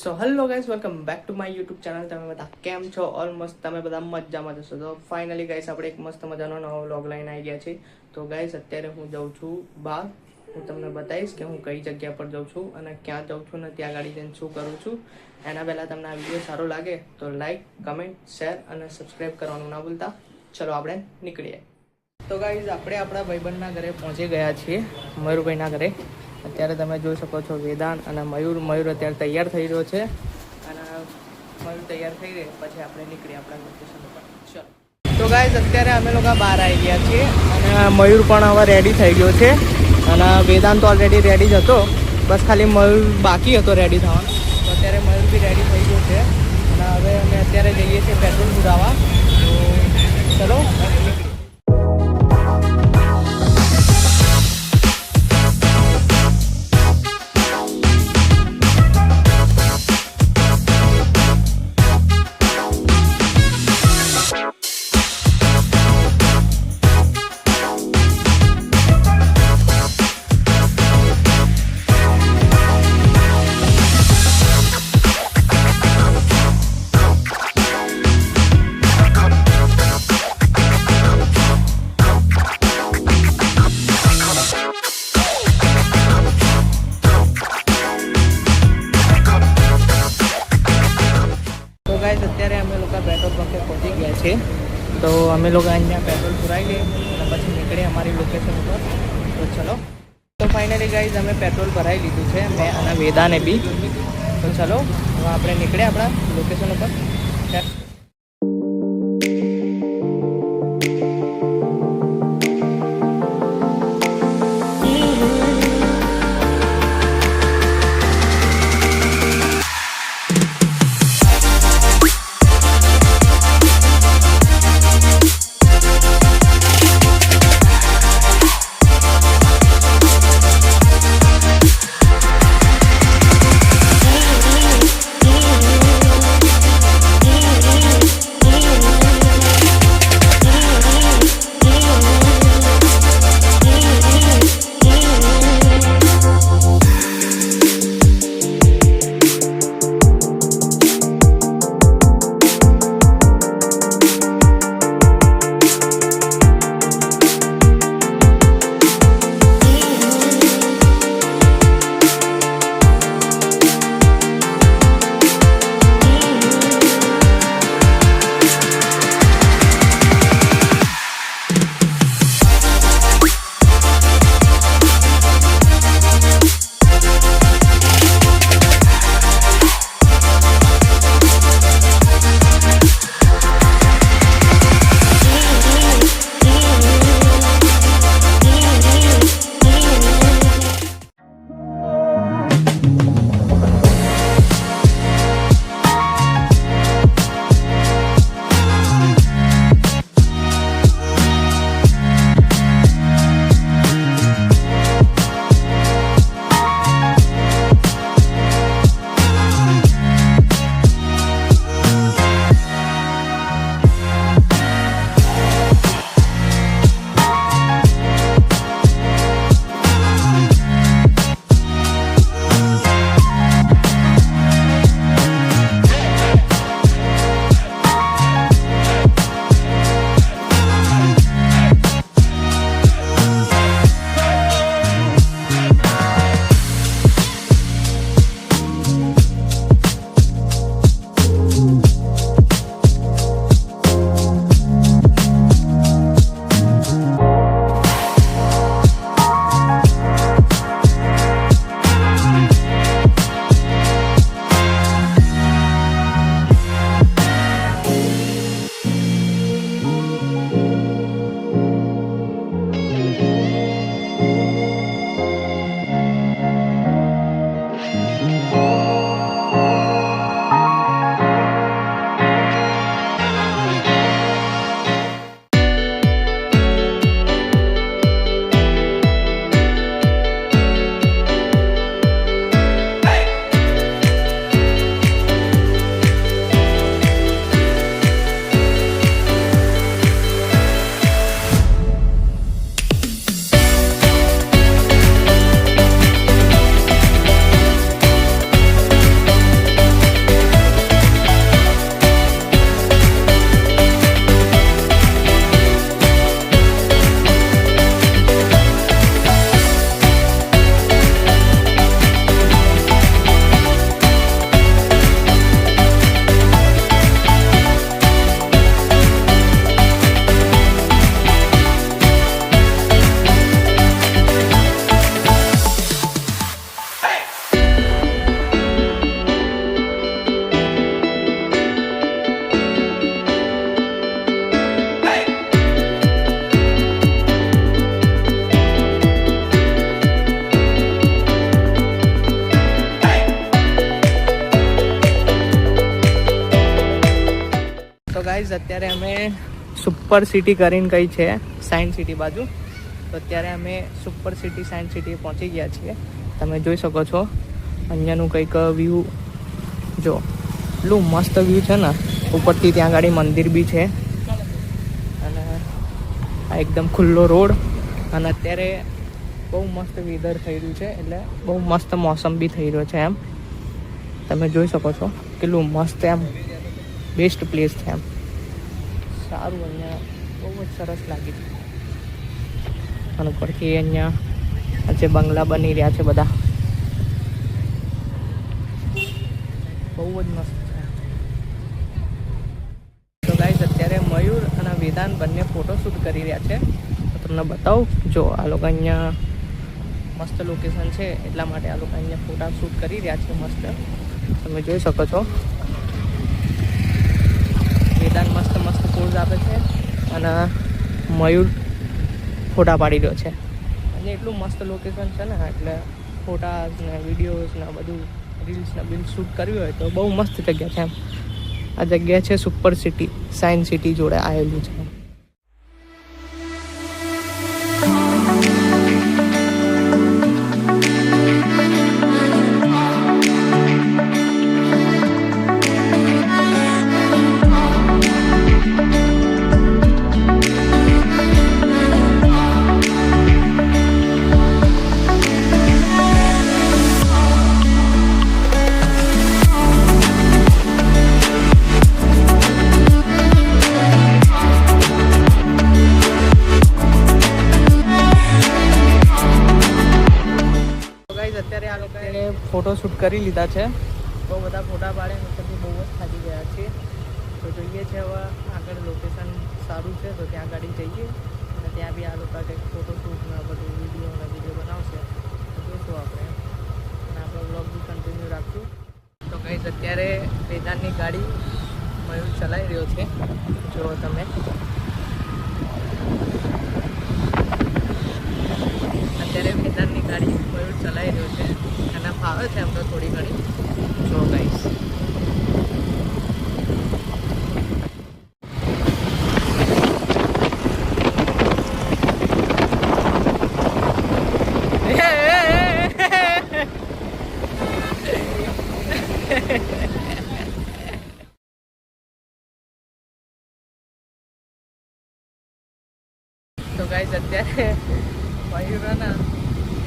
So hello guys, welcome back to my YouTube channel. તમે બધા કેમ છો? ઓલમોસ્ટ તમે બધા મજામાં જશો. તો ફાઇનલી ગાઈઝ આપણે એક મસ્ત મજાનો નવો વ્લોગ લઈને આવી ગયા છીએ. તો ગાઈઝ અત્યારે હું જાઉં છું બહાર. હું તમને બતાવીશ કે હું કઈ જગ્યા પર જાઉં છું અને ક્યાં જાઉં છું ને ત્યાં ગાડી જઈને શું કરું છું. એના પહેલાં તમને આ વિડીયો સારો લાગે તો લાઈક, કમેન્ટ, શેર અને સબસ્ક્રાઈબ કરવાનું ના ભૂલતા. ચલો આપણે નીકળીએ. તો ગાઈઝ આપણે આપણા ભાઈબંધના ઘરે પહોંચી ગયા છીએ, મયુરભાઈના ઘરે. અત્યારે તમે જોઈ શકો છો વેદાંત અને મયુર અત્યારે તૈયાર થઈ રહ્યો છે અને મયુર તૈયાર થઈ રહે પછી આપણે નીકળીએ આપણા લોકેશન ઉપર. ચલો તો ગાઈઝ અત્યારે અમે લોકો બહાર આવી ગયા છીએ અને મયુર પણ હવે રેડી થઈ ગયો છે અને વેદાંત તો ઓલરેડી રેડી જ હતો, બસ ખાલી મયુર બાકી હતો રેડી થવાનો. તો અત્યારે મયુર બી રેડી થઈ ગયો છે અને હવે અમે અત્યારે જઈએ છીએ પેટ્રોલ પુરાવા. તો ચલો નીકળીએ. અત્યારે અમે લોકો પેટ્રોલ પંપે પહોંચી ગયા છીએ. તો અમે લોકો અહીંયા પેટ્રોલ પુરાવી લઈએ અને પછી નીકળીએ અમારી લોકેશન ઉપર. તો ચલો. તો ફાઇનલી ગાઈઝ અમે પેટ્રોલ ભરાઈ લીધું છે, મેં અને વેદાને બી. તો ચલો હવે આપણે નીકળીએ આપણા લોકેશન ઉપર. ગાઈઝ અત્યારે અમે સુપર સિટી કરીને કઈ છે સાયન્સ સિટી બાજુ, તો અત્યારે અમે સુપર સિટી સાયન્સ સિટી પહોંચી ગયા છીએ. તમે જોઈ શકો છો અહીંયાનું કંઈક વ્યૂ જો, એટલું મસ્ત વ્યૂ છે ને ઉપરથી. ત્યાં આગળ મંદિર બી છે અને આ એકદમ ખુલ્લો રોડ. અને અત્યારે બહુ મસ્ત વેધર થઈ રહ્યું છે, એટલે બહુ મસ્ત મોસમ બી થઈ રહ્યો છે. એમ તમે જોઈ શકો છો કેટલું મસ્ત એમ બેસ્ટ પ્લેસ છે એમ. સારું, અહીંયા બહુ જ સરસ લાગી છે. અને ઉપરથી અહીંયા જે બંગલા બની રહ્યા છે બધા, બહુ જ મસ્ત છે. તો ગાઈઝ અત્યારે મયુર અને વેદાંત બંને ફોટોશૂટ કરી રહ્યા છે. તો તમને બતાવું, જો આ લોકો અહીંયા મસ્ત લોકેશન છે એટલા માટે આ લોકો અહીંયા ફોટા શૂટ કરી રહ્યા છે મસ્ત. તમે જોઈ શકો છો વેદાંત મસ્ત મસ્ત પોઝ આપે છે અને મયુર ફોટા પાડી રહ્યો છે. અને એટલું મસ્ત લોકેશન છે ને, એટલે ફોટાસ ને વિડીયોઝ ને બધું રીલ્સ ને બિલ શૂટ કરવી હોય તો બહુ મસ્ત જગ્યા છે એમ. આ જગ્યા છે સુપર સિટી સાયન્સ સિટી જોડે આવેલું છે. અત્યારે આ લોકોએ ફોટોશૂટ કરી લીધા છે. બહુ બધા ફોટા પાડે પછી બહુ જ થાકી ગયા છીએ. તો જોઈએ છે હવે આગળ લોકેશન સારું છે તો ત્યાં ગાડી જઈએ અને ત્યાં બી આ લોકો કંઈક ફોટોશૂટને બધું વિડીયો બનાવશે તો જોઈશું આપણે. અને આપણો બ્લોગ બી કન્ટિન્યુ રાખશું. તો કંઈ અત્યારે વેદાંતની ગાડી મયુર ચલાવી રહ્યો છે, જો તમે. અત્યારે વેદાંતની ગાડી મયુર ચલાવી રહ્યો છે અને ફાવે છે એમ તો થોડી ઘણી. જો ગાઈસ તો ગાઈસ અત્યારે મયુરના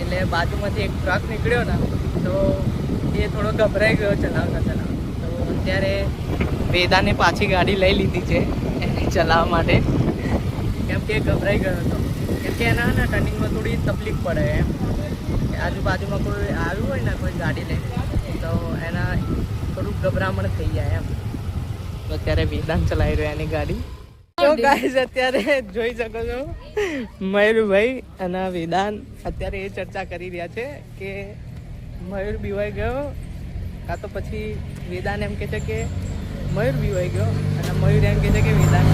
એટલે બાજુમાંથી એક ટ્રક નીકળ્યો ને તો એ થોડો ગભરાઈ ગયો ચલાવતા. તો અત્યારે વેદાને પાછી ગાડી લઈ લીધી છે એને ચલાવવા માટે, કેમ કે ગભરાઈ ગયો હતો. કેમ કે એના ને ટર્નિંગમાં થોડી તકલીફ પડે એમ. આજુબાજુમાં કોઈ આવ્યું હોય ને કોઈ ગાડી લઈને તો એના થોડુંક ગભરામણ થઈ જાય એમ. તો અત્યારે વેદાંત ચલાવી રહ્યો એની ગાડી. તો ગાઈસ અત્યારે જોઈ શકો છો મયુરભાઈ અને વેદાંત અત્યારે એ ચર્ચા કરી રહ્યા છે કે મયુર બીવાઈ ગયો કાં તો પછી વેદાંત એમ કહે છે કે મયુર બીવાઈ ગયો અને મયુર એમ કહે છે કે વેદાંત.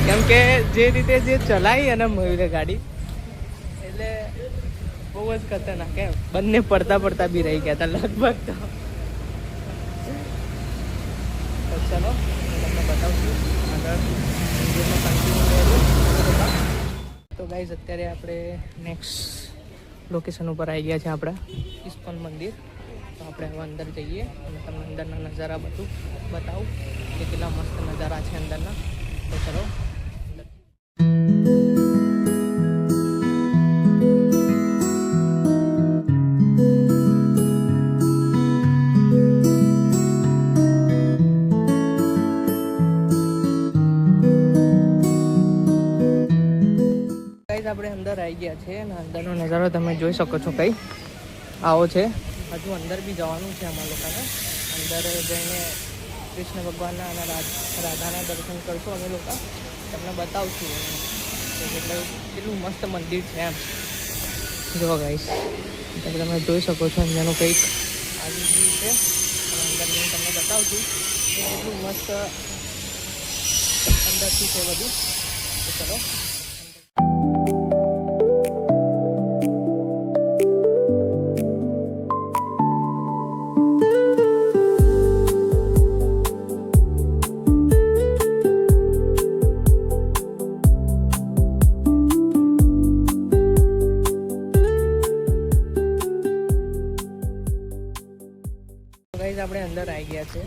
કેમ કે જે રીતે જે ચલાવી અને મયુરે ગાડી એટલે બહુ જ ખતરનાક એમ. બંને પડતા બી રહી ગયા હતા લગભગ. તો ચલો તમને બતાવું છું આગળ. તો ગાઈઝ અત્યારે આપણે નેક્સ્ટ લોકેશન ઉપર આવી ગયા છે આપણા ઇસ્કોન મંદિર. તો આપણે હવે અંદર જઈએ અને તમને અંદરના નજારા બધું બતાવું કે કેટલા મસ્ત નજારા છે અંદરના. તો ચલો. આપણે અંદર આવી ગયા છે અને અંદરનો નજારો તમે જોઈ શકો છો. કંઈ આવો છે. હજુ અંદર બી જવાનું છે અમારા લોકોને. અંદર જઈને કૃષ્ણ ભગવાનના અને રાધાના દર્શન કરશું અમે લોકો. તમને બતાવશું એટલે કેટલું મસ્ત મંદિર છે એમ. જો ગાઈસ તમે જોઈ શકો છો અહીંયાનું કંઈક આવી ગયું છે અને અંદર જઈને તમને બતાવશું કેટલું મસ્ત અંદરથી છે બધું. તો ચલો. અંદર આવી ગયા છે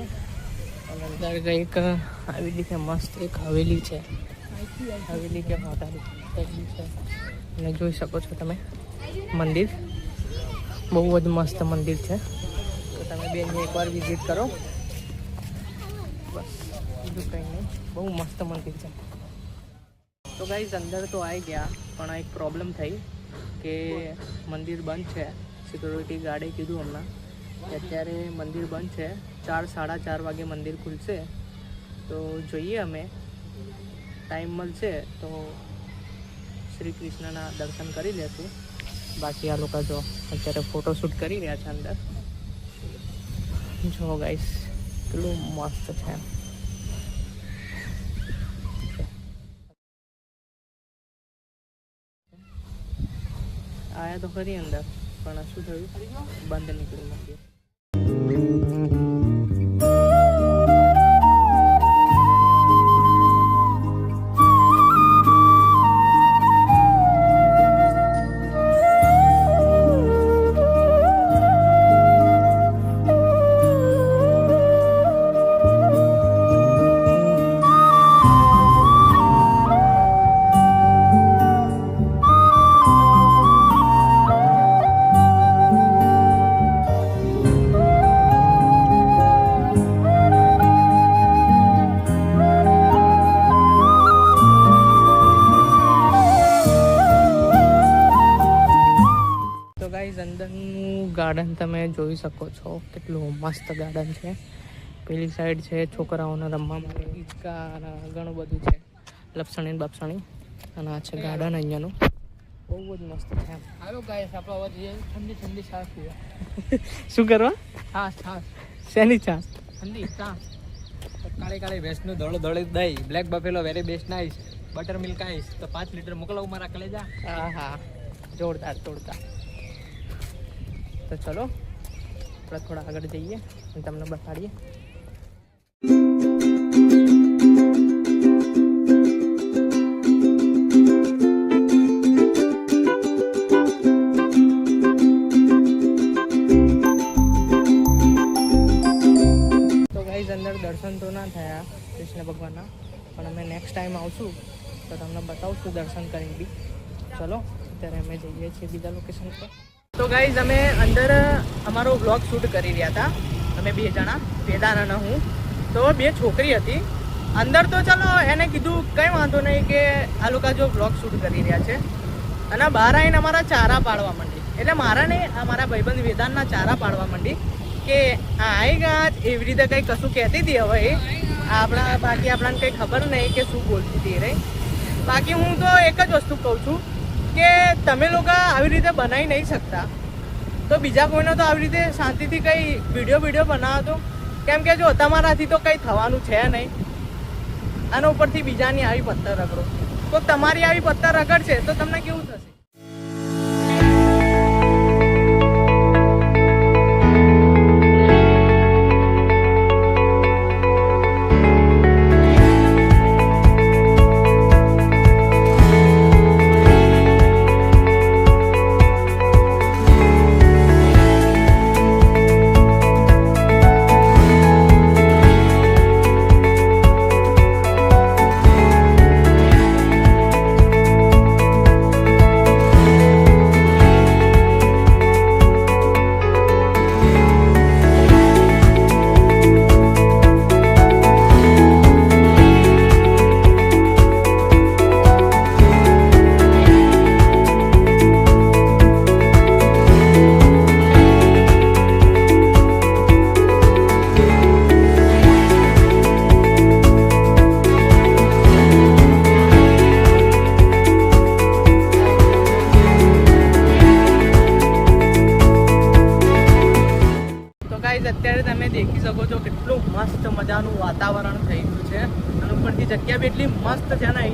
અને અંદર કંઈક આવી રીતે મસ્ત એક હવેલી છે. હવેલી કે હોટલ છે અને જોઈ શકો છો તમે મંદિર બહુ જ મસ્ત મંદિર છે. તો તમે બેનને એકવાર વિઝિટ કરો. બસ બીજું કંઈ નહીં, બહુ મસ્ત મંદિર છે. તો ગાઈઝ અંદર તો આવી ગયા પણ એક પ્રોબ્લેમ થઈ કે મંદિર બંધ છે. સિક્યોરિટી ગાર્ડે કીધું હમણાં કે અત્યારે મંદિર બંધ છે, 4-4:30 વાગે મંદિર ખુલશે. તો જોઈએ અમે ટાઈમ મળશે તો શ્રી કૃષ્ણના દર્શન કરી લેશું. બાકી આ લોકો જો અત્યારે ફોટોશૂટ કરી રહ્યા છે અંદર. જો ગાઈસ કેટલું મસ્ત છે. આયા તો ખરી અંદર પણ શું થયું, બંધ નીકળી મંદિર. અંદરનું ગાર્ડન તમે જોઈ શકો છો, કેટલું મસ્ત ગાર્ડન છે. પેલી સાઈડ છે છોકરાઓને રમવા માટે હિંચકા અને ઘણું બધું છે, લપસણી બપસણી. અને આ છે ગાર્ડન અહીંયાનું, બહુ જ મસ્ત છે. હાલો ગાઈસ આપણે હવે જઈએ ઠંડી ઠંડી છાશ પીવા. શું કરવા? છાશ. શેની છાશ? ઠંડી છાશ. કાળી કાળી ભેંસનું ધોળું ધોળું દહીં, black buffalo very best nice, butter milk ice. તો 5 લીટર મોકલાવું મારા કલેજા. હા જોરદાર. તો ચલો આપણે થોડા આગળ જઈએ અને તમને બતાડીએ. તો ગાઈઝ અંદર દર્શન તો ના થયા કૃષ્ણ ભગવાનના, પણ અમે નેક્સ્ટ ટાઈમ આવશું તો તમને બતાવશું દર્શન કરીને બી. ચલો અત્યારે અમે જઈએ છીએ બીજા લોકેશન પર. તો ગાઈઝ અમે અંદર અમારો વ્લોગ શૂટ કરી રહ્યા હતા. અમે 2 જણા, વેદાન અને હું. તો 2 છોકરી હતી અંદર. તો ચાલો એને કીધું કંઈ વાંધો નહીં કે આ લોકો જો વ્લોગ શૂટ કરી રહ્યા છે. અને બહાર આવીને અમારા ચારા પાડવા માંડી. એટલે મારા નહીં, અમારા ભાઈબંધ વેદાનના ચારા પાડવા માંડી કે આઈ ગયા એવી રીતે કંઈ કશું કહેતી હતી. હવે બાકી આપણને કંઈ ખબર નહીં કે શું બોલતી હતી રે. બાકી હું તો એક જ વસ્તુ કહું છું કે તમે લોકો આવી રીતે બનાવી નહીં શકતા તો બીજા કોઈને તો આવી રીતે શાંતિથી કંઈ વિડીયો બનાવો તો. કેમ કે જો તમારાથી તો કંઈ થવાનું છે નહીં, આના ઉપરથી બીજાની આવી પથ્થર રગડો તો તમારી આવી પથ્થર રગડશે તો તમને કેવું થશે? અત્યારે તમે દેખી શકો છો કેટલું મસ્ત મજાનું વાતાવરણ થઈ ગયું છે. અને ઉપરથી જગ્યા બી એટલી મસ્ત છે ને,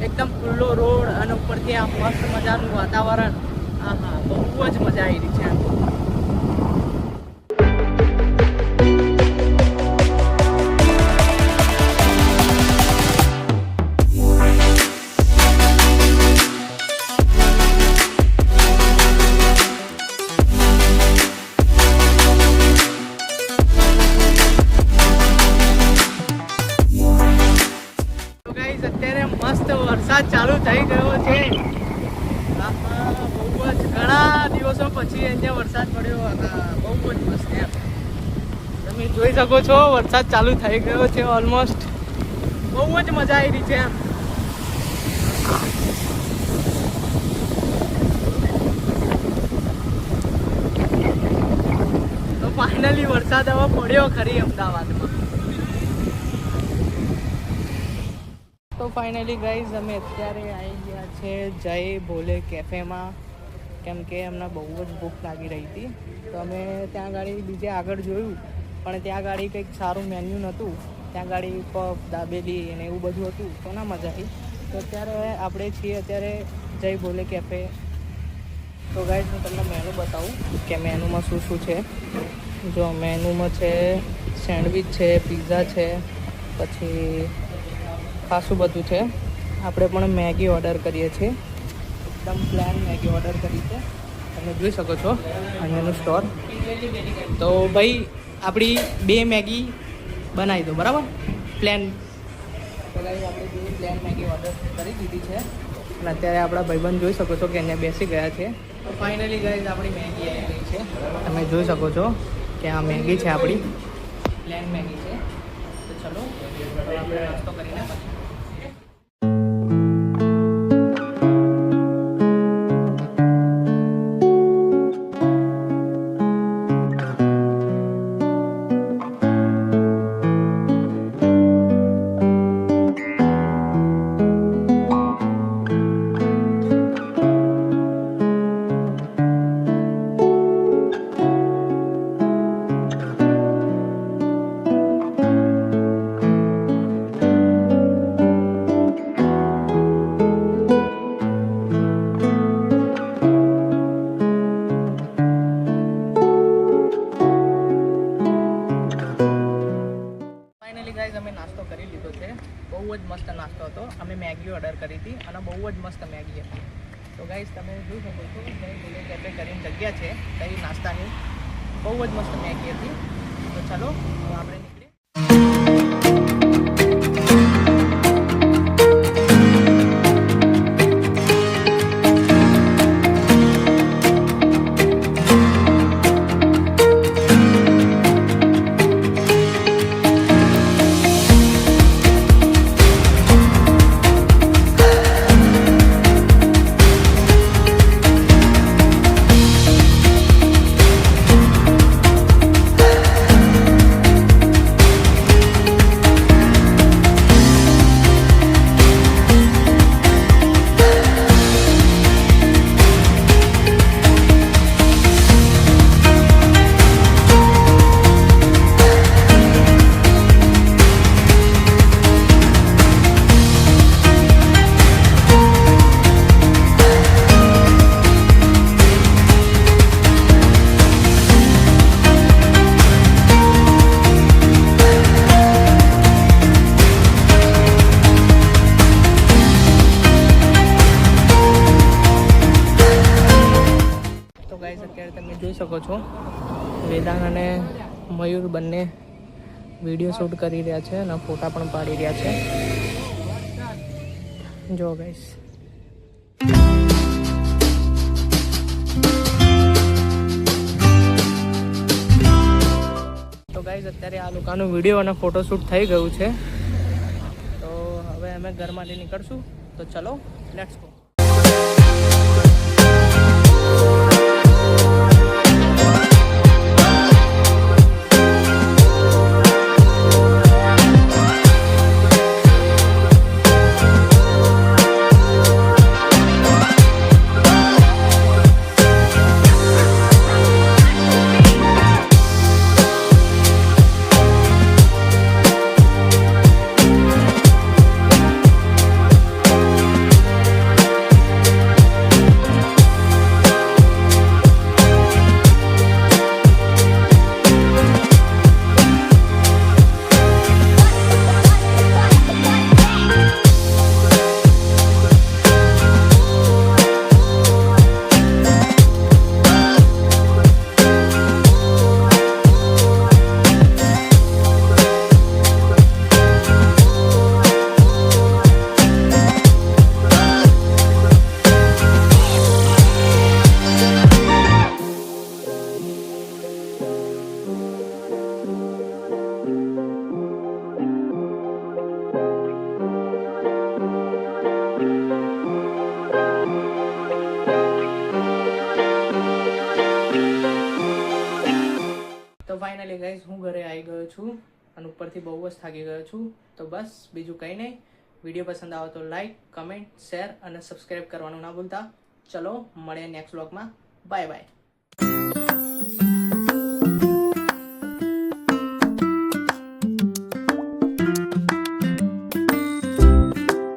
એકદમ ખુલ્લો રોડ અને ઉપરથી આ મસ્ત મજાનું વાતાવરણ. બહુ જ મજા આવી રહી છે. વરસાદ ચાલુ થઈ ગયો છે. બહુ જ ઘણા દિવસો પછી અહીંયા વરસાદ પડ્યો. બહુ જ મસ્ત એમ તમે જોઈ શકો છો. વરસાદ ચાલુ થઈ ગયો છે ઓલમોસ્ટ. બહુ જ મજા આવી રહી છે એમ. તો ફાઇનલી વરસાદ હવે પડ્યો ખરી અમદાવાદમાં. તો ફાઇનલી ગાઈઝ અમે અત્યારે આવી ગયા છે જય ભોલે કેફેમાં, કેમ કે અમને બહુ જ ભૂખ લાગી રહી હતી. તો અમે ત્યાં ગાડી બીજે આગળ જોયું, પણ ત્યાં ગાડી કંઈક સારું મેન્યુ નહોતું. ત્યાં ગાડી પફ દાબેલી અને એવું બધું હતું, તો ના મજા આવી. તો અત્યારે આપણે છીએ અત્યારે જય ભોલે કેફે. તો ગાઈઝ હું તમને મેનુ બતાવું કે મેનુમાં શું શું છે. જો મેનુમાં છે સેન્ડવિચ છે, પિઝા છે, પછી ખાસું બધું છે. આપણે પણ મેગી ઓર્ડર કરીએ છીએ, એકદમ પ્લેન મેગી ઓર્ડર કરી છે. તમે જોઈ શકો છો અહીંયાનું સ્ટોર. તો ભાઈ આપણી 2 મેગી બનાવી દો, બરાબર? પ્લેન. તો ભાઈ આપણે 2 પ્લેન મેગી ઓર્ડર કરી દીધી છે અને અત્યારે આપણા ભાઈબંધ જોઈ શકો છો કે અહીંયા બેસી ગયા છે. તો ફાઇનલી ગાઈઝ આપણી મેગી આવી ગઈ છે. તમે જોઈ શકો છો કે આ મેગી છે આપણી, પ્લેન મેગી છે. તો ચલો આપણે નાસ્તો કરીને અમે નાસ્તો કરી લીધો છે. બહુ જ મસ્ત નાસ્તો હતો. અમે મેગી ઓર્ડર કરી હતી અને બહુ જ મસ્ત મેગી હતી. તો ગાઈઝ તમે જોઈ શકો છો જય ભોલે કેફે કરીને જગ્યા છે કઈ નાસ્તાની. બહુ જ મસ્ત મેગી હતી. તો ચાલો હવે આપણે નીકળીએ. અત્યારે તમે જોઈ શકો છો વેદાંગ અને મયુર બંને વિડીયો શૂટ કરી રહ્યા છે અને ફોટા પણ પાડી રહ્યા છે. જો ગાઈસ તો ગાઈસ અત્યારે આ લોકોનું વિડીયો અને ફોટોશૂટ થઈ ગયું છે. તો હવે અમે ઘરમાંથી નીકળશું. તો ચલો લેટ્સ ગો. ફાઇનલી ગાઈઝ હું ઘરે આવી ગયો છું અને ઉપરથી બહુ જ થાકી ગયો છું. તો બસ બીજું કંઈ નહીં. વિડીયો પસંદ આવે તો લાઈક, કમેન્ટ, શેર અને સબસ્ક્રાઈબ કરવાનું ના ભૂલતા. ચલો મળીએ નેક્સ્ટ વ્લોગમાં. Bye bye.